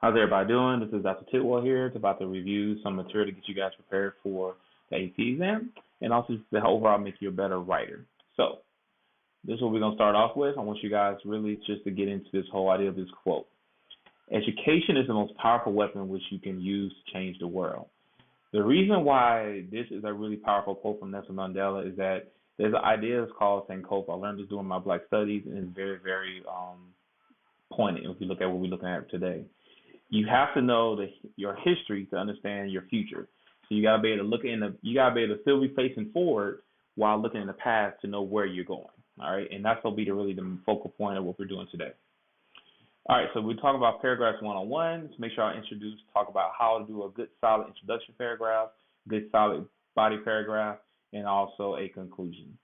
How's everybody doing? This is Dr. Tidwell here. It's about to review some material to get you guys prepared for the AP exam and also to overall make you a better writer. So this is what we're going to start off with. I want you guys really just to get into this whole idea of this quote. Education is the most powerful weapon which you can use to change the world. The reason why this is a really powerful quote from Nelson Mandela is that there's an idea that's called Sankofa. I learned this during my Black studies, and it's very, very poignant if you look at what we're looking at today. You have to know your history to understand your future. So you gotta be able to you gotta be able to still be facing forward while looking in the past to know where you're going. All right, and that's gonna be really the focal point of what we're doing today. All right, so we talk about paragraphs 101. So make sure I talk about how to do a good solid introduction paragraph, good solid body paragraph, and also a conclusion.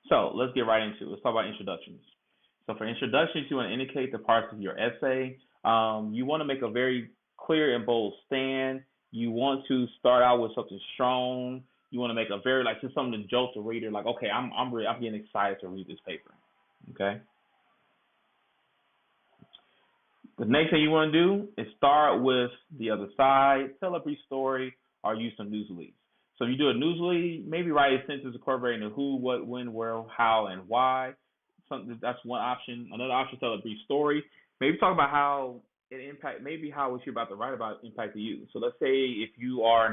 So let's get right into it. Let's talk about introductions. So for introductions, you want to indicate the parts of your essay. You want to make a very clear and bold stand. You want to start out with something strong. You want to make a very just something to jolt the reader. Like, okay, I'm getting excited to read this paper. Okay. The next thing you want to do is start with the other side. Tell a brief story or use some news leads. So if you do a news lead, maybe write a sentence incorporating the who, what, when, where, how, and why. That's one option. Another option is tell a brief story. Maybe talk about how what you're about to write about impacted you. So let's say you are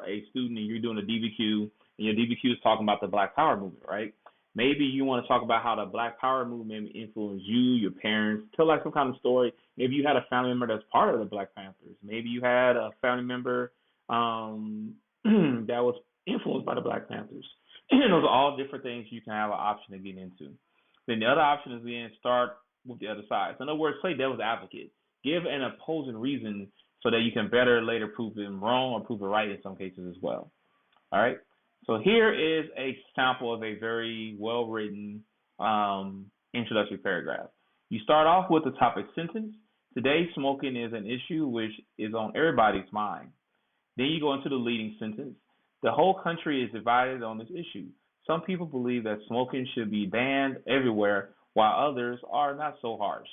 a student and you're doing a DBQ, and your DBQ is talking about the Black Power movement, right? Maybe you want to talk about how the Black Power movement influenced you, your parents. Tell some kind of story. Maybe you had a family member that's part of the Black Panthers. Maybe you had a family member that was influenced by the Black Panthers. Those are all different things you can have an option to get into. Then the other option is then start with the other side. So in other words, play devil's advocate. Give an opposing reason so that you can better later prove them wrong or prove it right in some cases as well. All right. So here is a sample of a very well-written introductory paragraph. You start off with the topic sentence. Today, smoking is an issue which is on everybody's mind. Then you go into the leading sentence. The whole country is divided on this issue. Some people believe that smoking should be banned everywhere, while others are not so harsh.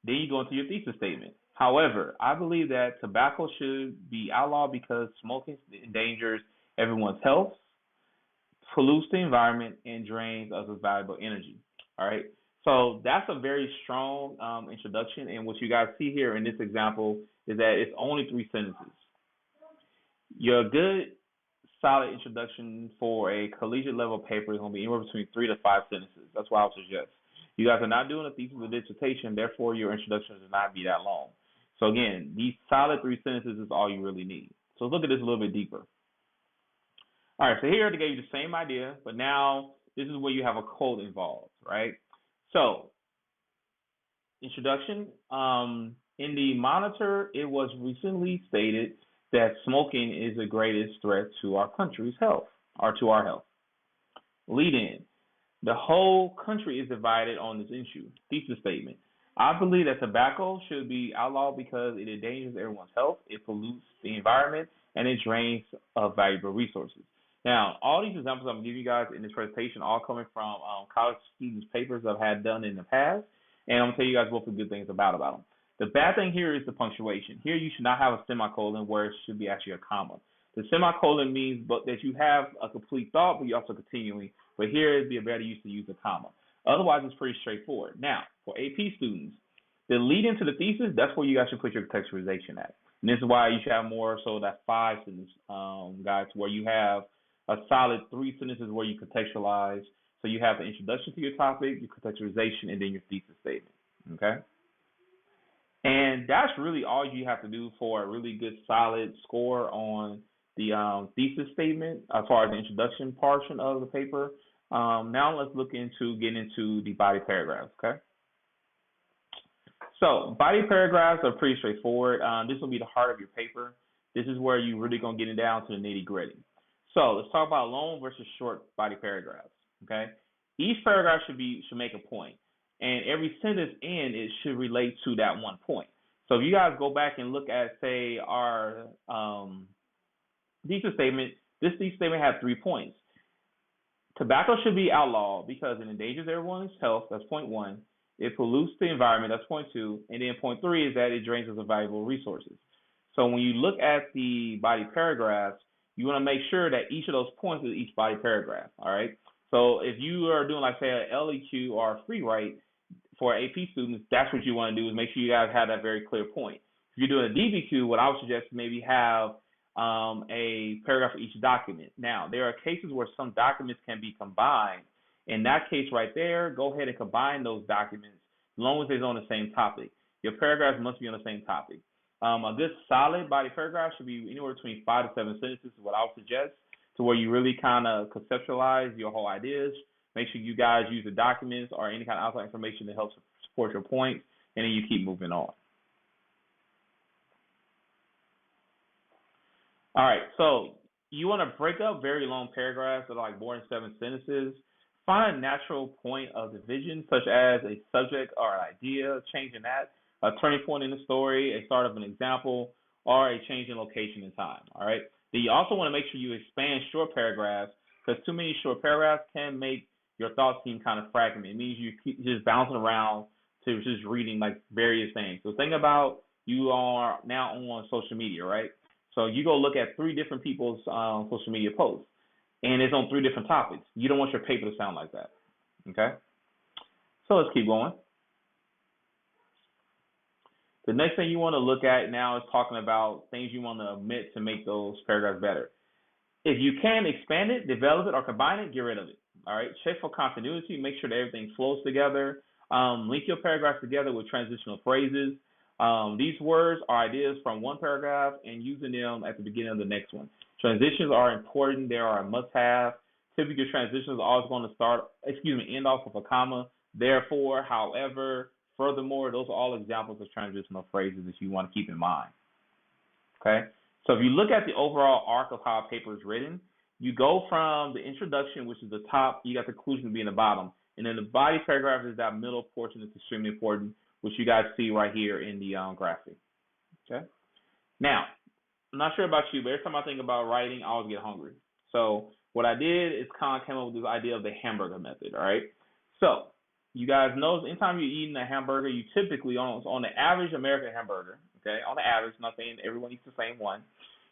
Then you go into your thesis statement. However, I believe that tobacco should be outlawed because smoking endangers everyone's health, pollutes the environment, and drains us of valuable energy. All right. So that's a very strong introduction. And what you guys see here in this example is that it's only 3 sentences. Your good solid introduction for a collegiate level paper is going to be anywhere between 3 to 5 sentences. That's what I would suggest. You guys are not doing a thesis or dissertation, therefore your introduction should not be that long. So again, these solid 3 sentences is all you really need. So look at this a little bit deeper. All right, so here they gave you the same idea, but now this is where you have a quote involved, right? So, introduction. In the Monitor, it was recently stated that smoking is the greatest threat to our country's health, or to our health. Lead in. The whole country is divided on this issue. Thesis statement. I believe that tobacco should be outlawed because it endangers everyone's health, it pollutes the environment, and it drains of valuable resources. Now, all these examples I'm giving you guys in this presentation are all coming from college students' papers I've had done in the past, and I'm going to tell you guys both the good things about them. The bad thing here is the punctuation. Here you should not have a semicolon where it should be actually a comma. The semicolon means that you have a complete thought, but you're also continuing. But here it'd be a better use to use a comma. Otherwise, it's pretty straightforward. Now, for AP students, the lead into the thesis, that's where you guys should put your contextualization at. And this is why you should have more so that 5 sentence guides where you have a solid 3 sentences where you contextualize. So you have the introduction to your topic, your contextualization, and then your thesis statement. Okay? And that's really all you have to do for a really good solid score on the thesis statement as far as the introduction portion of the paper. Now let's look into getting into the body paragraphs, okay? So body paragraphs are pretty straightforward. This will be the heart of your paper. This is where you're really going to get it down to the nitty gritty. So let's talk about long versus short body paragraphs, okay? Each paragraph should make a point. And every sentence in it should relate to that one point. So if you guys go back and look at, say, our thesis statement, this thesis statement had 3 points. Tobacco should be outlawed because it endangers everyone's health. That's point 1. It pollutes the environment. That's point two. And then point three is that it drains us of valuable resources. So when you look at the body paragraphs, you want to make sure that each of those points is each body paragraph. All right. So if you are doing like say an LEQ or a free write for AP students, that's what you want to do is make sure you guys have that very clear point. If you're doing a DBQ, what I would suggest is maybe have a paragraph for each document. Now, there are cases where some documents can be combined. In that case right there, go ahead and combine those documents as long as they're on the same topic. Your paragraphs must be on the same topic. A good solid body paragraph should be anywhere between 5 to 7 sentences is what I would suggest, to where you really kind of conceptualize your whole ideas. Make sure you guys use the documents or any kind of outside information that helps support your points, and then you keep moving on. All right, so you want to break up very long paragraphs that are like more than 7 sentences. Find a natural point of division, such as a subject or an idea, changing that, a turning point in the story, a start of an example, or a change in location and time. All right. Then you also want to make sure you expand short paragraphs, because too many short paragraphs can make your thoughts seem kind of fragmented. It means you keep just bouncing around to just reading like various things. So think about you are now on social media, right? So you go look at 3 different people's social media posts, and it's on 3 different topics. You don't want your paper to sound like that. Okay? So let's keep going. The next thing you want to look at now is talking about things you want to omit to make those paragraphs better. If you can expand it, develop it, or combine it, get rid of it. All right? Check for continuity. Make sure that everything flows together. Link your paragraphs together with transitional phrases. These words are ideas from one paragraph and using them at the beginning of the next one. Transitions are important. They are a must-have. Typically, transitions are always going to end off with a comma. Therefore, however, furthermore, those are all examples of transitional phrases that you want to keep in mind. Okay? So if you look at the overall arc of how a paper is written, you go from the introduction, which is the top, you got the conclusion being the bottom. And then the body paragraph is that middle portion that's extremely important, which you guys see right here in the graphic. Okay? Now, I'm not sure about you, but every time I think about writing, I always get hungry. So what I did is kind of came up with this idea of the hamburger method, all right? So you guys know anytime you're eating a hamburger, you typically, on the average American hamburger, okay, on the average, not saying everyone eats the same one,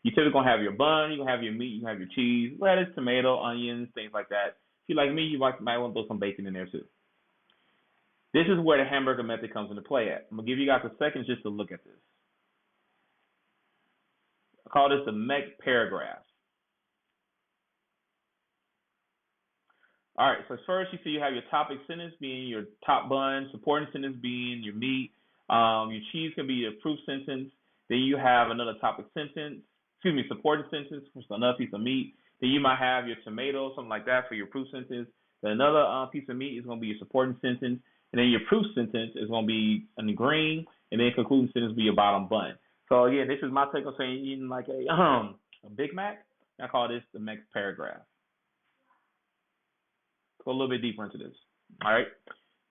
you typically going to have your bun, you're going to have your meat, you're going to have your cheese, lettuce, tomato, onions, things like that. If you like me, you might want to throw some bacon in there too. This is where the hamburger method comes into play at. I'm going to give you guys a second just to look at this. I call this the MEC paragraph. All right, so first you see you have your topic sentence being your top bun, supporting sentence being your meat, your cheese can be your proof sentence. Then you have another topic sentence, supporting sentence for another piece of meat. Then you might have your tomato, something like that for your proof sentence. Then another piece of meat is going to be your supporting sentence. And then your proof sentence is going to be in the green, and then concluding sentence will be your bottom bun. So again, this is my take on saying eating like a Big Mac. I call this the next paragraph. Go a little bit deeper into this. All right.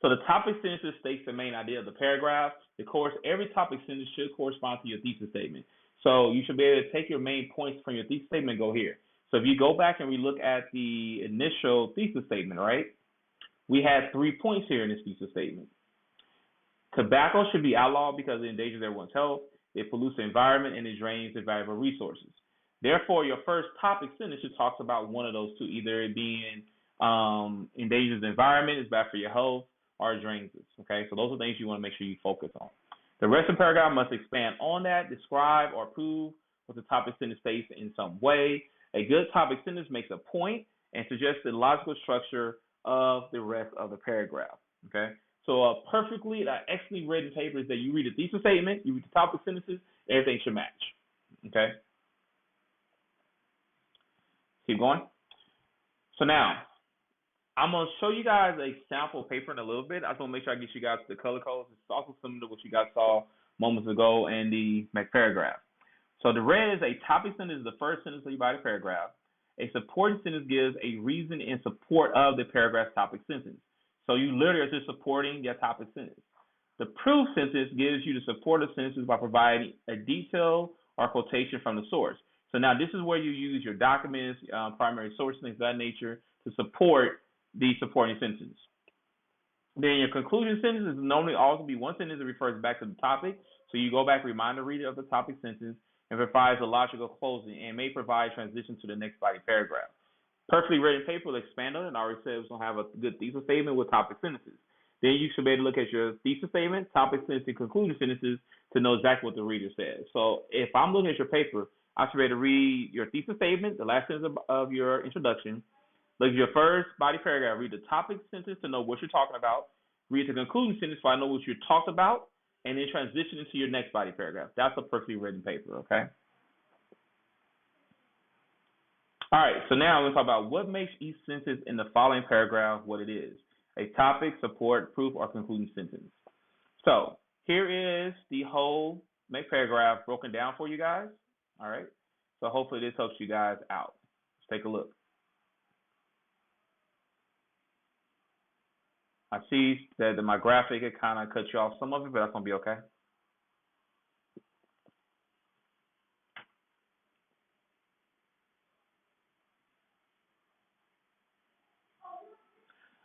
So the topic sentence states the main idea of the paragraph. Of course, every topic sentence should correspond to your thesis statement. So you should be able to take your main points from your thesis statement and go here. So if you go back and we look at the initial thesis statement, right? We had 3 points here in this thesis statement. Tobacco should be outlawed because it endangers everyone's health, it pollutes the environment, and it drains the valuable resources. Therefore, your first topic sentence just talks about one of those two, either it being endangers the environment, is bad for your health, or it drains it. Okay, so those are things you want to make sure you focus on. The rest of the paragraph must expand on that, describe or prove what the topic sentence states in some way. A good topic sentence makes a point and suggests the logical structure of the rest of the paragraph. Okay, so excellently written paper is that you read the thesis statement, you read the topic sentences, everything should match. Okay, keep going. So now, I'm going to show you guys a sample paper in a little bit. I just want to make sure I get you guys the color codes. It's also similar to what you guys saw moments ago in the next paragraph. So the red is a topic sentence, the first sentence of your body paragraph. A supporting sentence gives a reason in support of the paragraph's topic sentence. So you literally are just supporting your topic sentence. The proof sentence gives you the supportive sentences by providing a detail or quotation from the source. So now this is where you use your documents, primary sources, things of that nature to support the supporting sentence. Then your conclusion sentence is normally also be one sentence that refers back to the topic. So you go back, remind the reader of the topic sentence, and provides a logical closing and may provide transition to the next body paragraph. Perfectly written paper will expand on it. And I already said it's going to have a good thesis statement with topic sentences. Then you should be able to look at your thesis statement, topic sentence, and conclusion sentences to know exactly what the reader says. So if I'm looking at your paper, I should be able to read your thesis statement, the last sentence of your introduction, look at your first body paragraph, read the topic sentence to know what you're talking about, read the conclusion sentence so I know what you talked about, and then transition into your next body paragraph. That's a perfectly written paper, okay? All right, so now let's talk about what makes each sentence in the following paragraph what it is: a topic, support, proof, or concluding sentence. So here is the whole main paragraph broken down for you guys. All right, so hopefully this helps you guys out. Let's take a look. I see that my graphic it kind of cut you off some of it, but that's gonna be okay.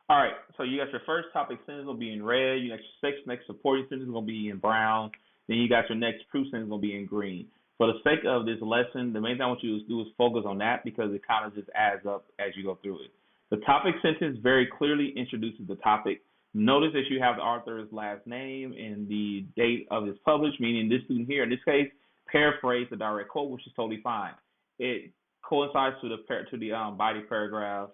All right, so you got your first topic sentence gonna be in red. You got your next supporting sentence gonna be in brown. Then you got your next proof sentence gonna be in green. For the sake of this lesson, the main thing I want you to do is focus on that because it kind of just adds up as you go through it. The topic sentence very clearly introduces the topic. Notice that you have the author's last name and the date of this published, meaning this student here, in this case, paraphrase the direct quote, which is totally fine. It coincides to the body paragraph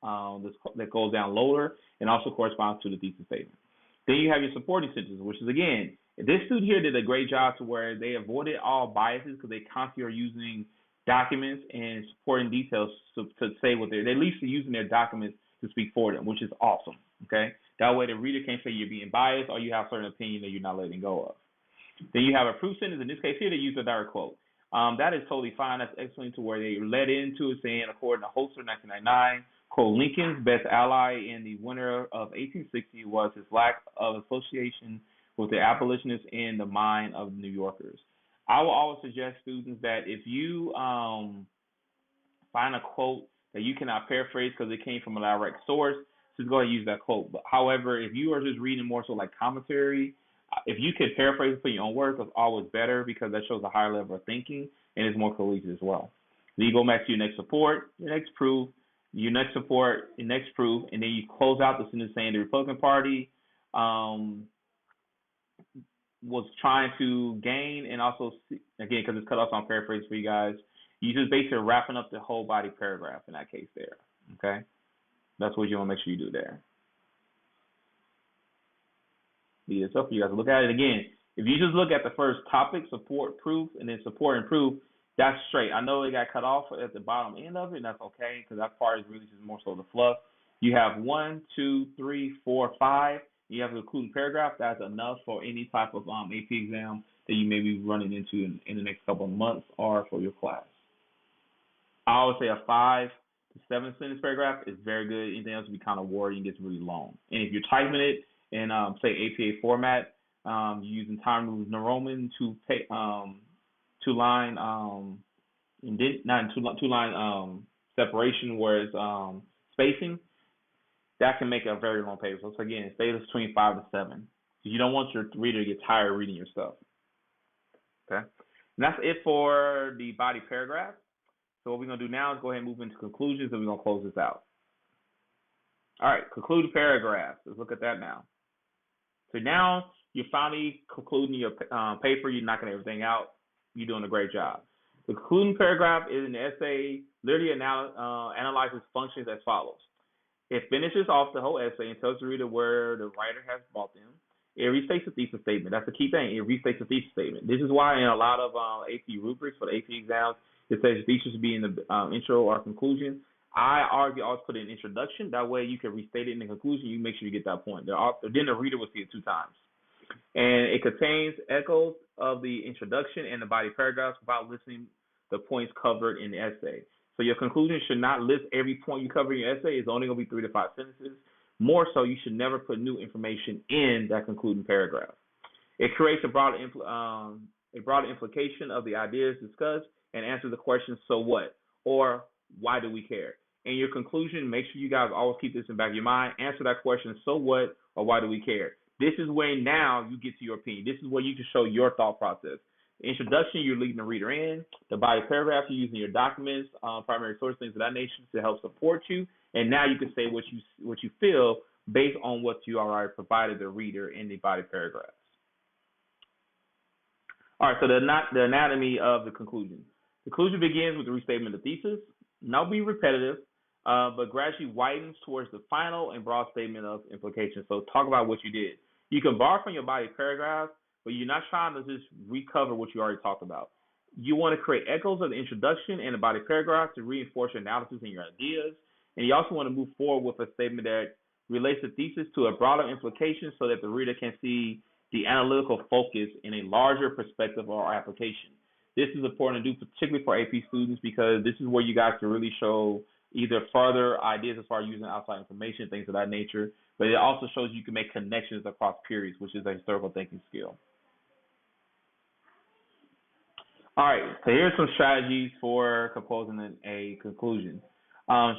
that goes down lower and also corresponds to the thesis statement. Then you have your supporting sentences, which is, again, this student here did a great job to where they avoided all biases because they constantly are using documents and supporting details to say what they're at least using their documents to speak for them, which is awesome. Okay, that way the reader can't say you're being biased or you have a certain opinion that you're not letting go of. Then you have a proof sentence. In this case here, they use a direct quote. That is totally fine. That's excellent to where they led into it saying, according to Holster 1999, quote, Lincoln's best ally in the winter of 1860 was his lack of association with the abolitionists in the mind of New Yorkers. I will always suggest students that if you find a quote that you cannot paraphrase because it came from a direct source, just go ahead and use that quote. But however, if you are just reading more so like commentary, if you can paraphrase it for your own words, it's always better because that shows a higher level of thinking and is more collegiate as well. Then you go back to your next support, your next proof, your next support, your next proof, and then you close out the sentence saying the Republican Party was trying to gain and also, again, because it's cut off on paraphrase for you guys, you just basically wrapping up the whole body paragraph in that case there, okay? That's what you want to make sure you do there. Leave this up for you guys to look at it. Again, if you just look at the first topic, support, proof, and then support and proof, that's straight. I know it got cut off at the bottom end of it, and that's okay because that part is really just more so the fluff. You have 1, 2, 3, 4, 5. You have the concluding paragraph. That's enough for any type of AP exam that you may be running into in the next couple of months or for your class. I always say a 5 to 7 sentence paragraph is very good. Anything else would be kind of wordy and gets really long. And if you're typing it in say APA format, you're using Times New Roman two line two line separation, whereas spacing, that can make a very long paper. So again, stay between 5 to 7 because you don't want your reader to get tired of reading your stuff. Okay, and that's it for the body paragraph. So what we're gonna do now is go ahead and move into conclusions, and we're gonna close this out. All right, concluding paragraph. Let's look at that now. So now you're finally concluding your paper. You're knocking everything out. You're doing a great job. The concluding paragraph is an essay, literally analyzes functions as follows. It finishes off the whole essay and tells the reader where the writer has brought them. It restates the thesis statement. That's the key thing. It restates the thesis statement. This is why in a lot of AP rubrics for the AP exams, it says thesis should be in the intro or conclusion. I argue always put in introduction. That way you can restate it in the conclusion. You make sure you get that point. Then the reader will see it 2 times. And it contains echoes of the introduction and the body paragraphs without listing the points covered in the essay. So your conclusion should not list every point you cover in your essay. It's only going to be 3 to 5 sentences. More so, you should never put new information in that concluding paragraph. It creates a broader implication of the ideas discussed and answers the question, so what? Or why do we care? In your conclusion, make sure you guys always keep this in the back of your mind. Answer that question, so what? or why do we care? This is where now you get to your opinion. This is where you can show your thought process. The introduction, you're leading the reader in. The body paragraph, you're using your documents, primary source, things of that nature to help support you. And now you can say what you feel based on what you already provided the reader in the body paragraphs. All right, so the anatomy of the conclusion. The conclusion begins with the restatement of the thesis. Not be repetitive, but gradually widens towards the final and broad statement of implication. So talk about what you did. You can borrow from your body paragraph, but you're not trying to just recover what you already talked about. You want to create echoes of the introduction and the body paragraph to reinforce your analysis and your ideas. And you also want to move forward with a statement that relates the thesis to a broader implication so that the reader can see the analytical focus in a larger perspective or application. This is important to do, particularly for AP students, because this is where you guys can really show either further ideas as far as using outside information, things of that nature, but it also shows you can make connections across periods, which is a historical thinking skill. All right, so here's some strategies for composing a conclusion.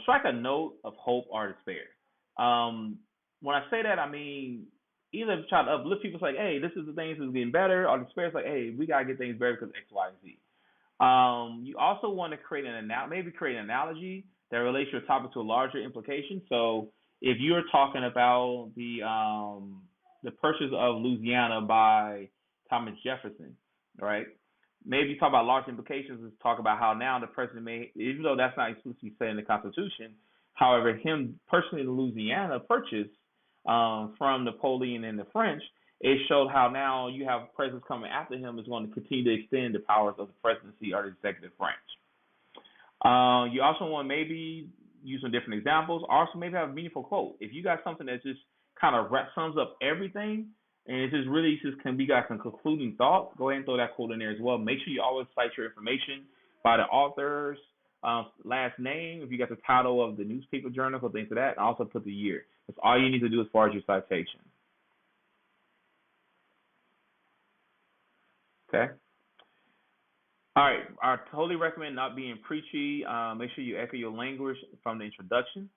Strike a note of hope or despair. When I say that, I mean either try to uplift people, like, hey, this is the things that's getting better, or despair is like, hey, we gotta get things better because X, Y, and Z. You also want to create an analogy that relates your topic to a larger implication. So if you're talking about the purchase of Louisiana by Thomas Jefferson, right? Maybe talk about large implications and talk about how now the president may, even though that's not explicitly said in the Constitution, however, him personally in Louisiana purchased from Napoleon and the French, it showed how now you have presidents coming after him is going to continue to extend the powers of the presidency or the executive branch. You also want to maybe use some different examples. Also, maybe have a meaningful quote. If you got something that just kind of sums up everything, and it just really just can be got some concluding thought, go ahead and throw that quote in there as well. Make sure you always cite your information by the author's last name. If you got the title of the newspaper, journal, or things like that, and also put the year. That's all you need to do as far as your citation. Okay. All right. I totally recommend not being preachy. Make sure you echo your language from the introduction.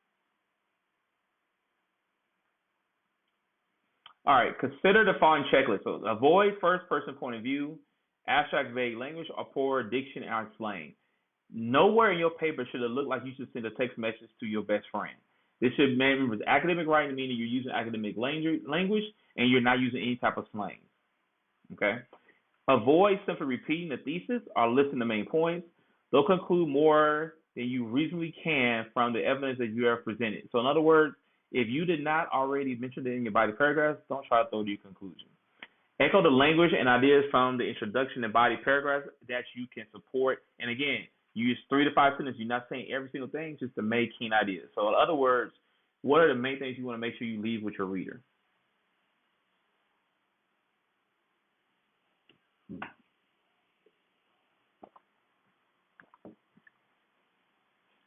All right. Consider the following checklist. So avoid first-person point of view, abstract vague language, or poor diction and slang. Nowhere in your paper should it look like you should send a text message to your best friend. This should remember academic writing, meaning you're using academic language and you're not using any type of slang. Okay. Avoid simply repeating the thesis or listing the main points. They'll conclude more than you reasonably can from the evidence that you have presented. So in other words, if you did not already mention it in your body paragraphs, don't try to throw to your conclusion. Echo the language and ideas from the introduction and body paragraphs that you can support. And again, use 3 to 5 sentences. You're not saying every single thing, just the main key ideas. So in other words, what are the main things you want to make sure you leave with your reader?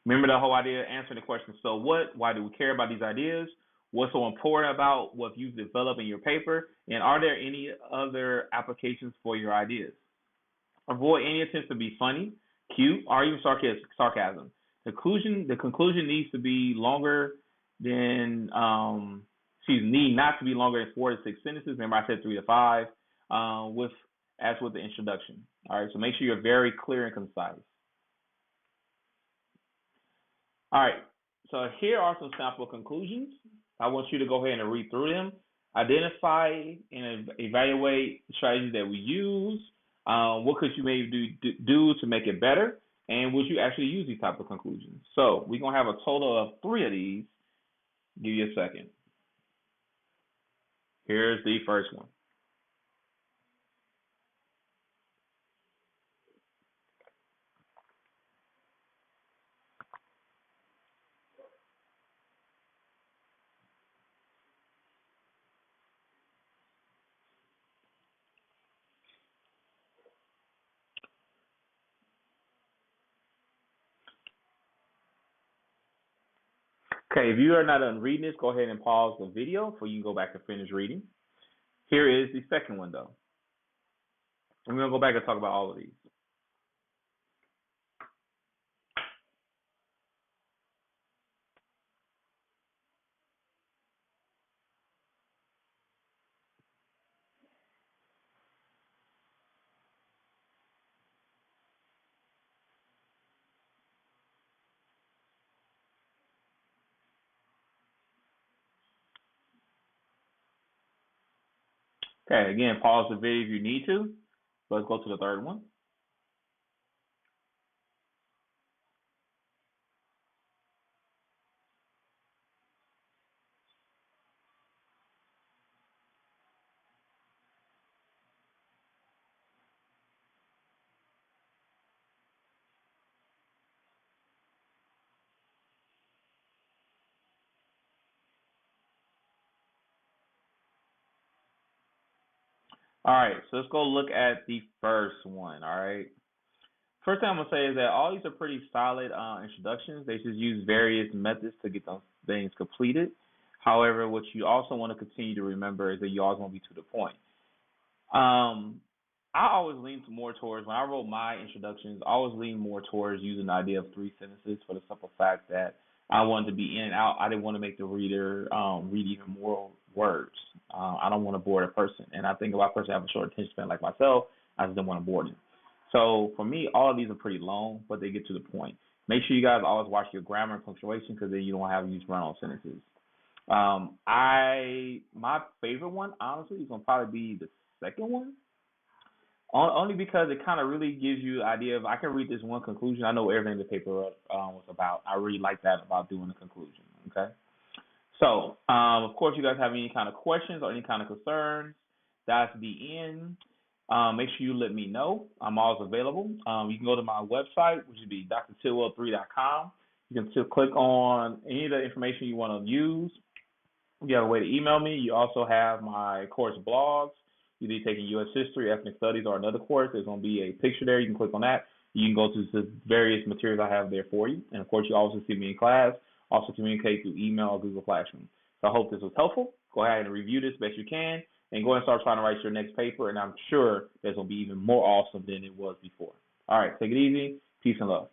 Remember the whole idea of answering the question, so what? Why do we care about these ideas? What's so important about what you've developed in your paper? And are there any other applications for your ideas? Avoid any attempts to be funny, cute, or even sarcasm. The conclusion needs to be longer than, need not to be longer than 4 to 6 sentences. Remember I said 3 to 5 as with the introduction. All right, so make sure you're very clear and concise. All right, so here are some sample conclusions. I want you to go ahead and read through them. Identify and evaluate the strategies that we use. What could you maybe do to make it better? And would you actually use these type of conclusions? So we're going to have a total of 3 of these. Give you a second. Here's the first one. Okay, if you are not done reading this, go ahead and pause the video so you can go back and finish reading. Here is the second one, though. I'm going to go back and talk about all of these. Okay, again, pause the video if you need to. Let's go to the third one. All right, so let's go look at the first one. All right. First thing I'm gonna say is that all these are pretty solid introductions. They just use various methods to get those things completed. However, what you also want to continue to remember is that you always want to be to the point. Um, I always lean more towards when I wrote my introductions. I always lean more towards using the idea of three sentences for the simple fact that I wanted to be in and out. I didn't want to make the reader read even more words. I don't want to bore a person, and I think if a person have a short attention span like myself, I just don't want to bore them. So for me, all of these are pretty long, but they get to the point. Make sure you guys always watch your grammar and punctuation because then you don't have to use run-on sentences. I my favorite one honestly is gonna probably be the second one. Only because it kind of really gives you an idea of I can read this one conclusion. I know everything the paper was about. I really like that about doing the conclusion. Okay. So, of course, you guys have any kind of questions or any kind of concerns, that's the end. Make sure you let me know. I'm always available. You can go to my website, which would be drtillwell3.com. You can still click on any of the information you want to use. You have a way to email me. You also have my course blogs. You either taking U.S. history, ethnic studies, or another course. There's going to be a picture there. You can click on that. You can go to the various materials I have there for you. And of course, you also see me in class. Also communicate through email or Google Classroom. So I hope this was helpful. Go ahead and review this best you can, and go ahead and start trying to write your next paper. And I'm sure this will be even more awesome than it was before. All right, take it easy. Peace and love.